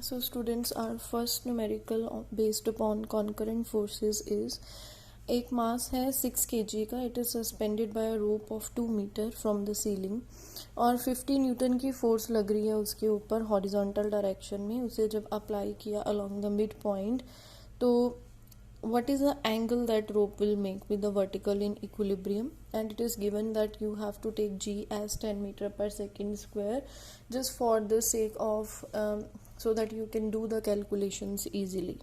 So students, our first numerical based upon concurrent forces is एक मास है 6 kg का. It is suspended by a rope of 2 metre from the ceiling और 50 newton की force लग रही है उसके ऊपर हॉरिजॉन्टल डायरेक्शन में. उसे जब अप्लाई किया अलोंग द मिड पॉइंट, तो what is the angle that rope will make with the vertical in equilibrium, and it is given that you have to take g as 10 meter per second square, just for the sake of so that you can do the calculations easily.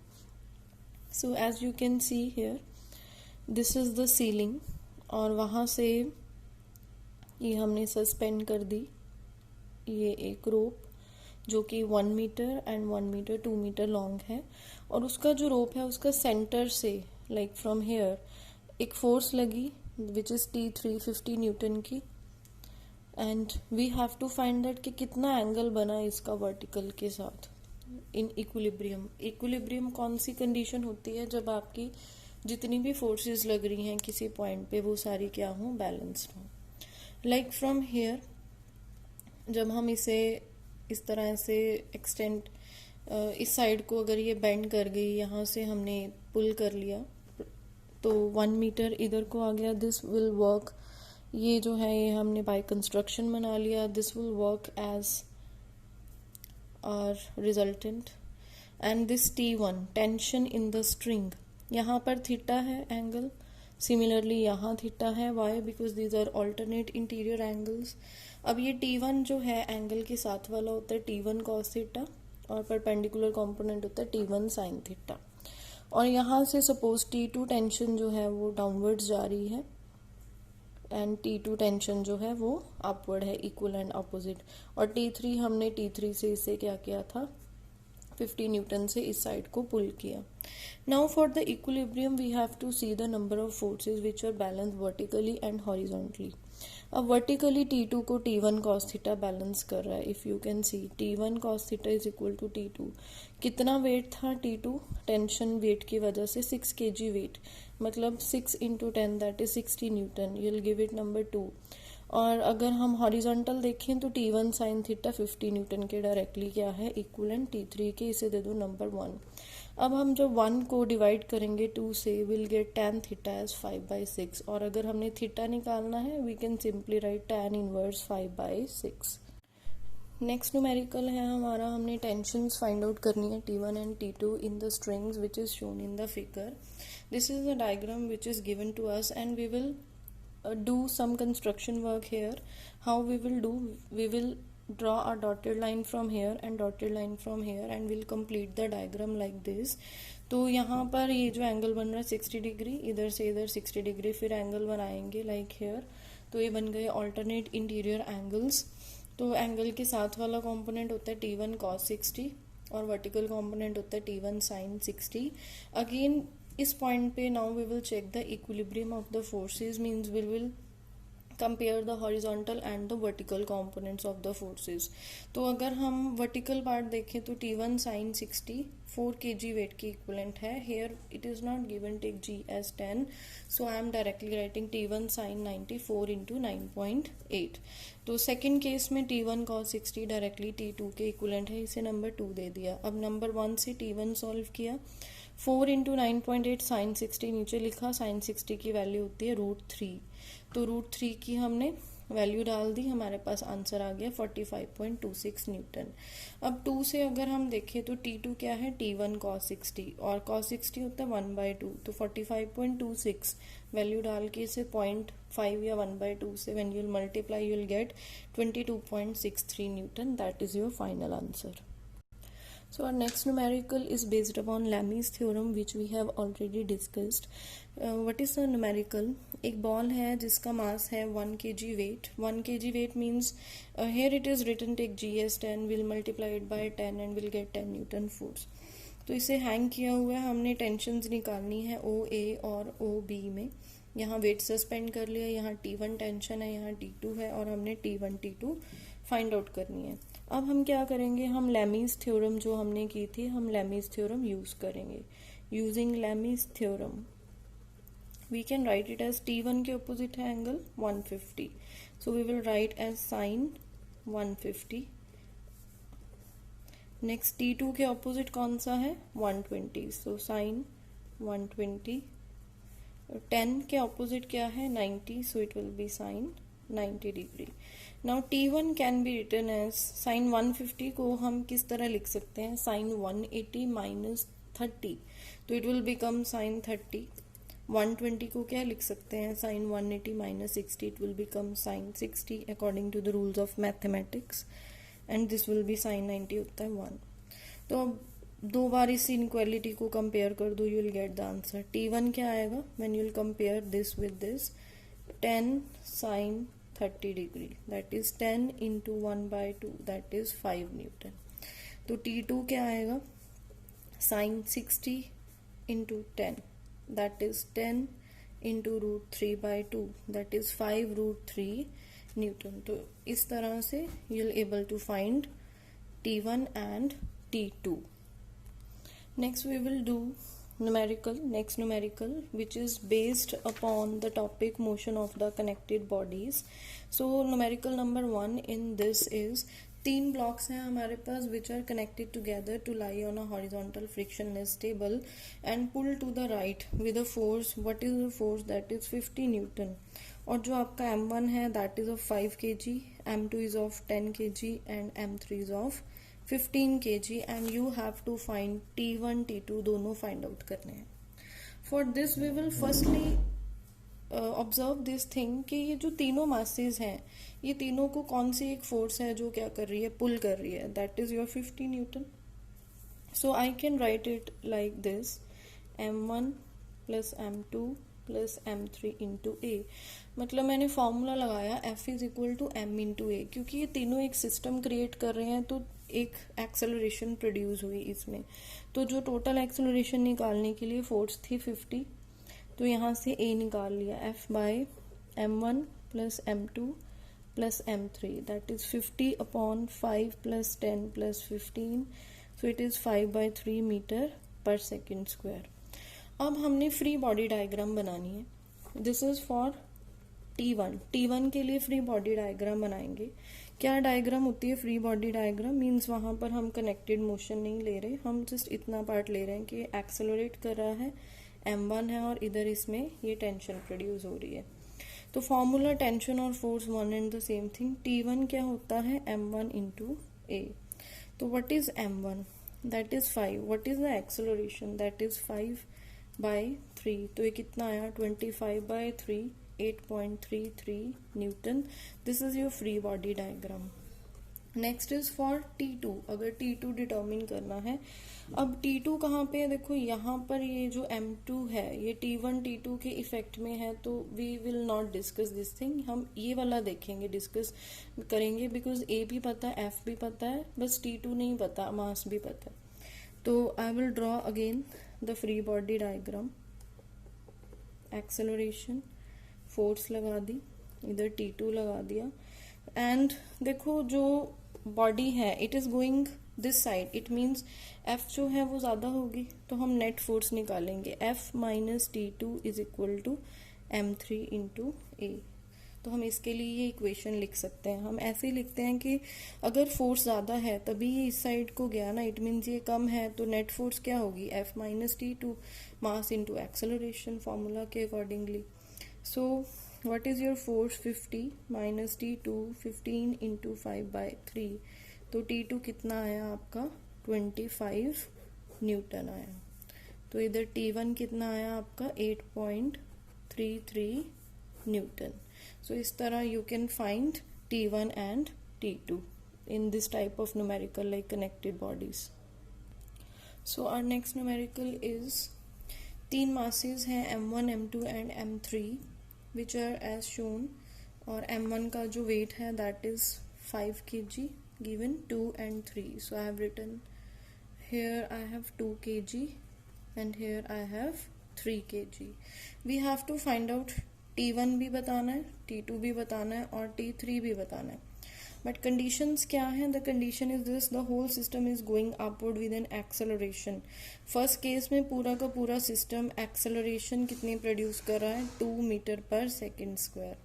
So as you can see here, this is the ceiling और वहाँ से ये हमने suspend कर दी ये एक रोप जो कि 1 metre and 1 metre 2 metre long है. और उसका जो रोप है उसका सेंटर से लाइक फ्रॉम हेयर एक फोर्स लगी विच इज़ T3 50 न्यूटन की. And we have to find that कि कितना एंगल बना इसका वर्टिकल के साथ इन इक्विलिब्रियम. इक्विलिब्रियम कौन सी कंडीशन होती है? जब आपकी जितनी भी फोर्सेस लग रही हैं किसी पॉइंट पे वो सारी क्या हों, बैलेंस्ड हों. लाइक फ्रॉम हेयर जब हम इसे इस तरह से एक्सटेंड इस साइड को अगर ये बेंड कर गई, यहाँ से हमने पुल कर लिया तो 1 मीटर इधर को आ गया. दिस विल वर्क, ये जो है ये हमने बाय कंस्ट्रक्शन बना लिया. This will work as our resultant. And this T1 tension in the string, यहाँ पर थीटा है एंगल, सिमिलरली यहाँ थीटा है. Why? Because these are alternate interior angles. अब ये T1 जो है एंगल के साथ वाला होता है T1 cos थीटा और परपेंडिकुलर कंपोनेंट होता है T1 sin थीटा. और यहाँ से सपोज T2 टेंशन जो है वो डाउनवर्ड्स जा रही है एंड T2 टेंशन जो है वो अपवर्ड है, इक्वल एंड अपोजिट. और T3 हमने T3 से इसे क्या किया था, 50 न्यूटन से इस साइड को पुल किया. Now for the equilibrium we have to see the number of forces which are balance vertically and horizontally. अब वर्टिकली T2 को T1 cos थीटा बैलेंस कर रहा है. If you can see T1 cos theta is equal to T2. कितना wait था T2? Tension wait की वजह से 6 kg वेट, मतलब 6 into 10 that is 60 Newton. You will give it number 2. और अगर हम हॉरिजॉन्टल देखें तो T1 sin थीटा 50 न्यूटन के डायरेक्टली क्या है, इक्वलेंट T3 के. इसे दे दो नंबर 1. अब हम जब 1 को डिवाइड करेंगे 2 से, will get tan theta as 5/6. और अगर हमने थीटा निकालना है we can simply write tan inverse 5/6. Next numerical है हमारा, हमने टेंशंस फाइंड आउट करनी है T1 and T2 in the strings which is shown in the figure. This is the diagram which is given to us and we will do some construction work here. How we will do, we will draw a dotted line from here and dotted line from here and we'll complete the diagram like this. तो यहाँ पर ये जो angle बन रहा है 60 degree, इधर से इधर 60 डिग्री, फिर एंगल बनाएंगे लाइक हेयर. तो ये बन गए ऑल्टरनेट इंटीरियर एंगल्स. तो एंगल के साथ वाला कॉम्पोनेंट होता है T1 cos 60 और वर्टिकल कॉम्पोनेंट होता है T1 sin 60. अगेन इस पॉइंट पे now we will check the equilibrium of the forces, means we will compare the horizontal and the vertical components of the forces. तो अगर हम वर्टिकल पार्ट देखें तो T1 sin 60 4 kg वेट की equivalent है. Here it is not given, take g as 10, so I am directly writing T1 sin 90 4 into 9.8. तो second case में T1 cos 60 directly T2 के इक्विवेलेंट है, इसे नंबर 2 दे दिया. अब नंबर 1 से T1 सॉल्व किया, 4 into 9.8 sin 60 नीचे लिखा. sin 60 की वैल्यू होती है √3. तो √3 की हमने वैल्यू डाल दी, हमारे पास आंसर आ गया 45.26 न्यूटन. अब 2 से अगर हम देखें तो T2 क्या है, T1 cos 60 और cos 60 होता है 1/2. तो 45.26 वैल्यू डाल के इसे 0.5 या 1/2 से when you will multiply you will gate 22.63 Newton. That is your final answer. So our next numerical is based upon Lami's theorem which we have already discussed. What is the numerical? एक ball है जिसका मास है 1 kg weight. 1 kg weight means here it is written take g as 10, we'll multiply it by 10 and we'll get 10 Newton force. तो इसे hang किया हुआ है, हमने टेंशंस निकालनी है OA और OB में. यहाँ वेट सस्पेंड कर लिया, यहाँ T1 टेंशन है, यहाँ T2 है और हमने T1 T2 फाइंड आउट करनी है. अब हम क्या करेंगे, हम लैमीज थ्योरम जो हमने की थी, हम लैमीज थ्योरम यूज करेंगे. Using Lami's theorem we can write it as T1 के अपोजिट है angle 150, so we will write as sine 150 next T2 के ऑपोजिट कौन सा है 120, सो साइन 120. 10 के ऑपोजिट क्या है 90, so it will be sine 90 degree. Now T1 can be written as sine 150 को हम किस तरह लिख सकते हैं साइन 180 माइनस 30, तो इट विल बिकम साइन 30. 120 को क्या लिख सकते हैं sine 180 minus 60, it will become sine 60 according to the rules of mathematics, and this will be sine 90 होता है 1. तो अब दो बार इस इनक्वालिटी को कंपेयर कर दो, you will get the answer. T1 क्या आएगा when you will compare this with this 10 sine 30 degree, that is 10 into 1/2, that is 5 newton. तो T2 क्या आएगा sine 60 into 10, that is 10 into root 3/2, that is 5 root 3 Newton. तो इस तरह से you'll able to find T1 and T2. Next we will do next numerical which is based upon the topic motion of the connected bodies. So numerical number 1 in this is 3 blocks हैं हमारे पास which are connected together to lie on a horizontal frictionless table and pull to the right with a force. What is the force? That is 50 Newton. और जो आपका M1 है that is of 5 kg, M2 is of 10 kg and M3 is of 15 kg, and you have to find T1 T2 दोनों find out करने हैं. For this we will firstly observe this thing कि ये जो तीनों masses हैं ये तीनों को कौन सी एक फोर्स है जो क्या कर रही है पुल कर रही है, that is your 50 newton. So I can write it like this M1 plus M2 plus M3 into A. मतलब मैंने फॉर्मूला लगाया F is equal to M into A, क्योंकि ये तीनों एक सिस्टम क्रिएट कर रहे हैं तो एक एक्सेलरेशन प्रोड्यूस हुई इसमें. तो जो टोटल एक्सेलरेशन निकालने के लिए फोर्स थी 50, तो यहाँ से A निकाल लिया F by M1 plus M2 plus M3, that is 50 upon 5 plus 10 plus 15, so it is 5/3 metre per second square. अब हमने फ्री बॉडी डायग्राम बनानी है. दिस इज फॉर T1 के लिए फ्री बॉडी डायग्राम बनाएंगे. क्या डायग्राम होती है फ्री बॉडी डायग्राम? मीन्स वहां पर हम कनेक्टेड मोशन नहीं ले रहे, हम जस्ट इतना पार्ट ले रहे हैं कि एक्सेलरेट कर रहा है, M1 है और इधर इसमें ये टेंशन प्रोड्यूस हो रही है. तो फॉर्मूला टेंशन और force one and the same thing. T1 क्या होता है M1 इंटू A. तो what is M1? That is 5. What is the acceleration? That is 5/3. तो ये कितना आया 25/3, 8.33 Newton. This is your free body diagram. Next is for T2. अगर T2 determine करना है, अब T2 कहाँ पे है? देखो यहाँ पर ये जो M2 है ये T1 T2 के इफेक्ट में है, तो we will not discuss this thing. हम ये वाला देखेंगे, डिस्कस करेंगे, बिकॉज A भी पता है, F भी पता है, बस T2 नहीं पता, मास भी पता है. तो I will draw again the free body diagram. Acceleration, force लगा दी, इधर T2 लगा दिया, एंड देखो जो बॉडी है it is going this side, it means F जो है वो ज्यादा होगी, तो हम नेट फोर्स निकालेंगे. F minus T2 is equal to M3 into A. तो हम इसके लिए ये इक्वेशन लिख सकते हैं. हम ऐसे ही लिखते हैं कि अगर फोर्स ज्यादा है तभी ये इस साइड को गया ना, इट मीन्स ये कम है, तो नेट फोर्स क्या होगी F minus T2 mass into acceleration, formula के accordingly. So what is your force? 50 minus T2, 15 into 5/3. तो T2 कितना आया आपका 25 न्यूटन आया. तो इधर T1 कितना आया आपका 8.33 न्यूटन. सो इस तरह you can find T1 and T2 in this type of numerical like connected bodies. So our next numerical is 3 masses हैं M1, M2 and M3 which are as shown. और M1 का जो weight है that is 5 kg given 2 and 3. So I have written here I have 2 kg and here I have 3 kg. We have to find out T1 भी बताना है, T2 भी बताना है और T3 भी बताना है. बट कंडीशंस क्या है? The condition is this, the whole system is going upward with an acceleration. First case में पूरा का पूरा सिस्टम एक्सेलरेशन कितनी प्रोड्यूस कर रहा है 2 metre per second square.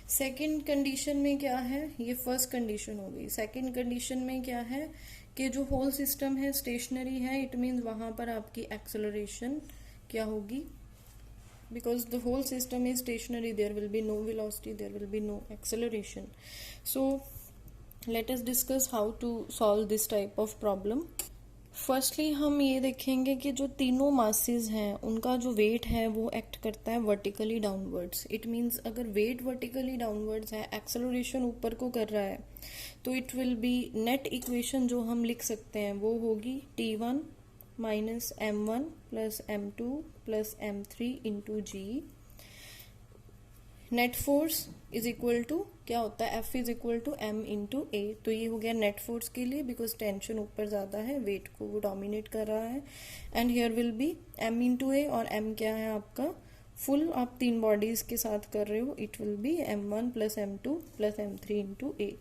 Second condition में क्या है? ये फर्स्ट कंडीशन हो गई. सेकेंड कंडीशन में क्या है कि जो होल सिस्टम है स्टेशनरी है, इट मीन्स वहां पर आपकी एक्सेलरेशन क्या होगी, because the whole system is stationary, there will be no velocity, there will be no acceleration. So let us discuss how to solve this type of problem. Firstly हम ये देखेंगे कि जो तीनों मासेस हैं उनका जो वेट है वो एक्ट करता है वर्टिकली डाउनवर्ड्स. इट मीन्स अगर वेट वर्टिकली डाउनवर्ड्स है, एक्सेलरेशन ऊपर को कर रहा है, तो it will be net equation जो हम लिख सकते हैं वो होगी T1 minus m1 plus m2 plus m3 into G. Net force is equal to क्या होता है, F is equal to m into a. तो ये हो गया नेट फोर्स के लिए, बिकॉज टेंशन ऊपर ज्यादा है, वेट को वो डोमिनेट कर रहा है. And here will be m into a, और m क्या है आपका फुल, आप तीन बॉडीज के साथ कर रहे हो, it will be m1 plus m2 plus m3 into a.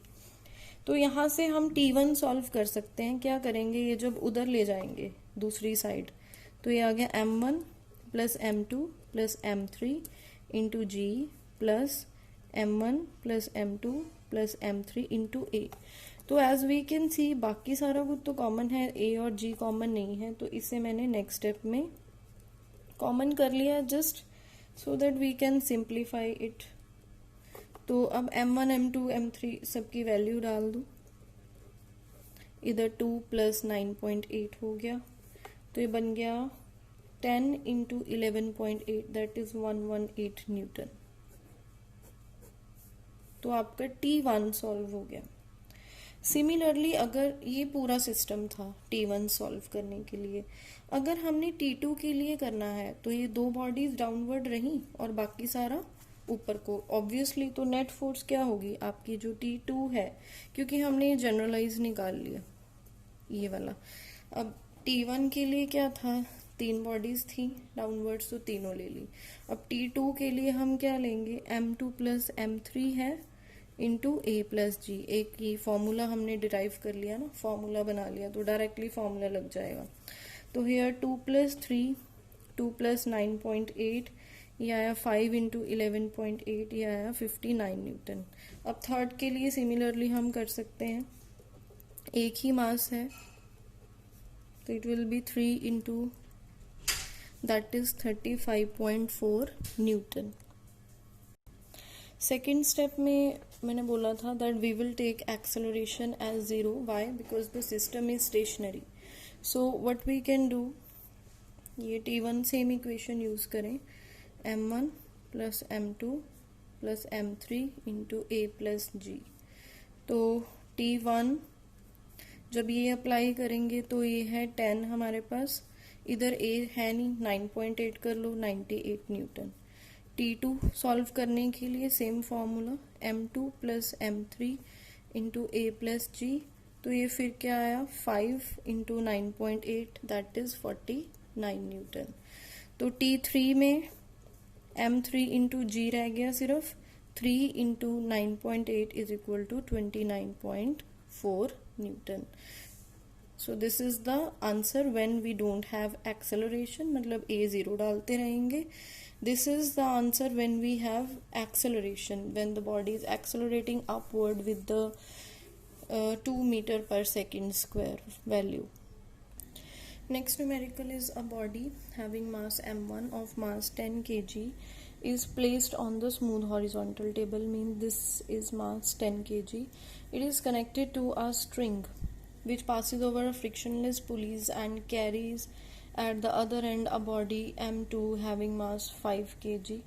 तो यहाँ से हम T1 सॉल्व कर सकते हैं. क्या करेंगे, ये जब उधर ले जाएंगे दूसरी साइड, तो ये आ गया m1 plus m2 plus m3 into g plus m1 plus m2 plus m3 into a. तो एज वी कैन सी बाकी सारा कुछ तो कॉमन है, ए और जी कॉमन नहीं है, तो इसे मैंने नेक्स्ट स्टेप में कॉमन कर लिया just so that we can simplify it. तो अब m1 m2 m3 सबकी वैल्यू डाल दूं, इधर 2 प्लस 9.8 हो गया, तो ये बन गया 10 इंटू 11.8, दैट इज 118 न्यूटन. तो आपका T1 सॉल्व हो गया. सिमिलरली अगर ये पूरा सिस्टम था T1 सॉल्व करने के लिए, अगर हमने T2 के लिए करना है, तो ये दो बॉडीज डाउनवर्ड रही और बाकी सारा ऊपर को, ऑब्वियसली तो नेट फोर्स क्या होगी आपकी जो T2 है, क्योंकि हमने ये जनरलाइज निकाल लिया ये वाला. अब T1 के लिए क्या था, तीन बॉडीज थी डाउनवर्ड्स, तो तीनों ले ली. अब T2 के लिए हम क्या लेंगे, m2 प्लस m3 है इंटू ए प्लस जी. एक ही फॉर्मूला हमने डिराइव कर लिया ना, फॉर्मूला बना लिया, तो डायरेक्टली फॉर्मूला लग जाएगा. तो हेयर 2 प्लस 3 2 प्लस 9.8, ये आया 5 इंटू 11.8, ये आया 59 न्यूटन. अब थर्ड के लिए सिमिलरली हम कर सकते हैं, एक ही मास है, तो it will be 3 into that is 35.4 newton. Second step में मैंने बोला था that we will take acceleration as zero. Why, because the system is stationary. So what we can do, ये T1 सेम इक्वेशन यूज करें, m1 plus m2 plus m3 into a plus g. तो T1 जब ये apply करेंगे तो ये है 10 हमारे पास, इधर ए है नहीं, 9.8 कर लो, 98 न्यूटन. T2 सॉल्व करने के लिए same formula, m2 plus m3 into a plus g. तो ये फिर क्या आया, 5 इंटू 9.8, दैट इज 49 न्यूटन. तो T3 में m3 इंटू जी रह गया सिर्फ, 3 into 9.8 is equal to 29.4 newton. So this is the answer when we don't have acceleration, मतलब ए जीरो डालते रहेंगे. This is the answer when we have acceleration, when the body is accelerating upward with the 2 meter per second square value. Next numerical is a body having mass m1 of mass 10 kg is placed on the smooth horizontal table, means this is mass 10 kg. It is connected to a string which passes over a frictionless pulleys and carries at the other end a body m2 having mass 5 kg.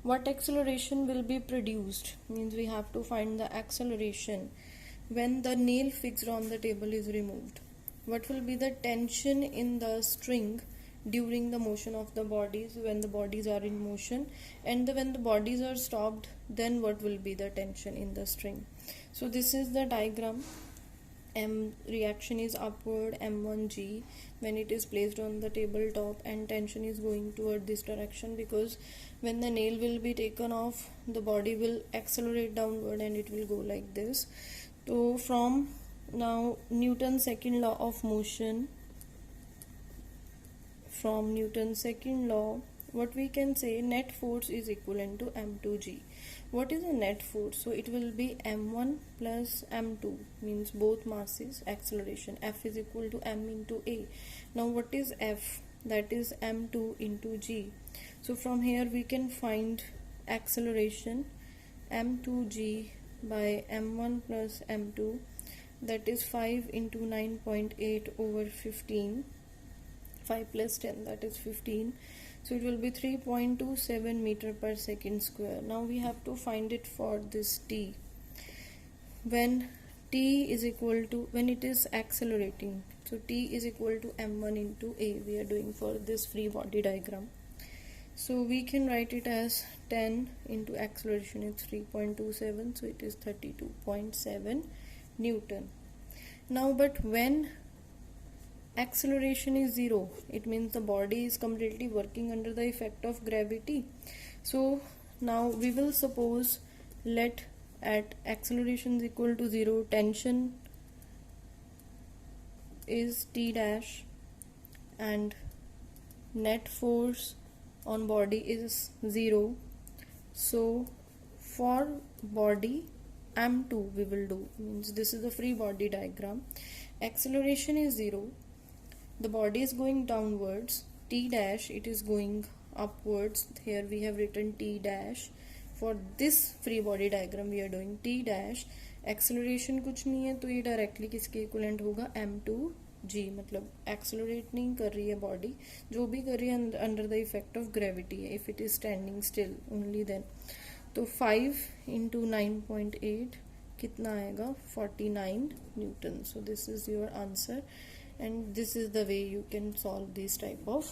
What acceleration will be produced, means we have to find the acceleration when the nail fixed on the table is removed. What will be the tension in the string during the motion of the bodies, when the bodies are in motion, and when the bodies are stopped, then what will be the tension in the string. So this is the diagram. M reaction is upward, m1g, when it is placed on the tabletop, and tension is going toward this direction, because when the nail will be taken off, the body will accelerate downward and it will go like this. So from now Newton's second law of motion, from Newton's second law what we can say, net force is equivalent to m2g. What is a net force? So it will be m1 plus m2, means both masses, acceleration. F is equal to m into a. Now what is F? That is m2 into g. So from here we can find acceleration m2g by m1 plus m2, that is 5 into 9.8 over 15. 5 plus 10, that is 15. So it will be 3.27 meter per second square. Now we have to find it for this t. When t is equal to, when it is accelerating, so t is equal to m1 into a, we are doing for this free body diagram. So we can write it as 10 into acceleration is 3.27, so it is 32.7 Newton. Now but when acceleration is 0, it means the body is completely working under the effect of gravity. So now we will suppose, let at acceleration is equal to 0, tension is T dash and net force on body is 0. So for body m2 we will do, means this is the free body diagram. Acceleration is 0, the body is going downwards, T dash it is going upwards. Here we have written T dash. For this free body diagram we are doing T dash, acceleration कुछ नहीं है तो ये directly किसके equivalent होगा m2g, मतलब accelerate नहीं कर रही है बॉडी, जो भी कर रही है under the effect of gravity है, if it is standing still only then. तो 5 into 9.8 कितना आएगा, 49 newton. So this is your answer and this is the way you can solve this type of